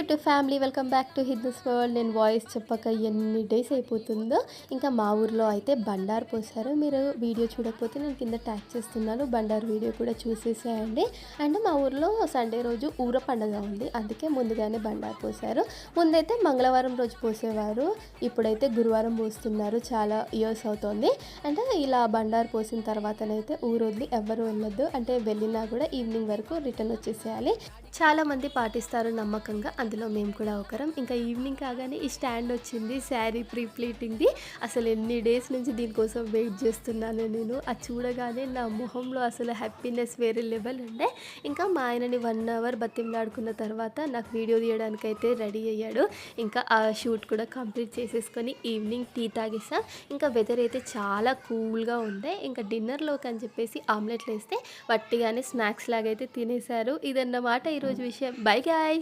YouTube family, welcome back to Hiddu's world. నేను voice చెప్పక ఎన్ని డేస్ అయిపోతుందో. ఇంకా మా ఊర్లో అయితే బండారు పోసారు. మీరు వీడియో చూడకపోతే నేను కింద ట్యాగ్ చేస్తున్నాను, బండారు వీడియో కూడా చూసేసేయండి. అండ్ మా ఊర్లో సండే రోజు ఊర పండుగ ఉంది, అందుకే ముందుగానే బండారు పోసారు. ముందైతే మంగళవారం రోజు పోసేవారు, ఇప్పుడైతే గురువారం పోస్తున్నారు. చాలా ఇయర్స్ అవుతుంది. అంటే ఇలా బండారు పోసిన తర్వాతనైతే ఊరు వదిలి ఎవ్వరు వెళ్ళొద్దు, అంటే వెళ్ళినా కూడా ఈవినింగ్ వరకు రిటర్న్ వచ్చేసేయాలి. చాలామంది పాటిస్తారు నమ్మకంగా, అందులో మేము కూడా ఒకరం. ఇంకా ఈవినింగ్ కాగానే ఈ స్టాండ్ వచ్చింది, శారీ ప్రీ ప్లీటింగ్ది. అసలు ఎన్ని డేస్ నుంచి దీనికోసం వెయిట్ చేస్తున్నాను నేను. అది చూడగానే నా మొహంలో అసలు హ్యాపీనెస్ వేరే లెవెల్ ఉండే. ఇంకా మా ఆయనని 1 అవర్ బతిమలాడుకున్న తర్వాత నాకు వీడియో తీయడానికైతే రెడీ అయ్యాడు. ఇంకా ఆ షూట్ కూడా కంప్లీట్ చేసేసుకొని ఈవినింగ్ టీ తాగేసాం. ఇంకా వెదర్ అయితే చాలా కూల్గా ఉండే. ఇంకా డిన్నర్లోకి అని చెప్పేసి ఆమ్లెట్లు వేస్తే వట్టిగానే స్నాక్స్ లాగైతే తినేశారు. ఇదన్నమాట ఈరోజు విషయం. Bye guys.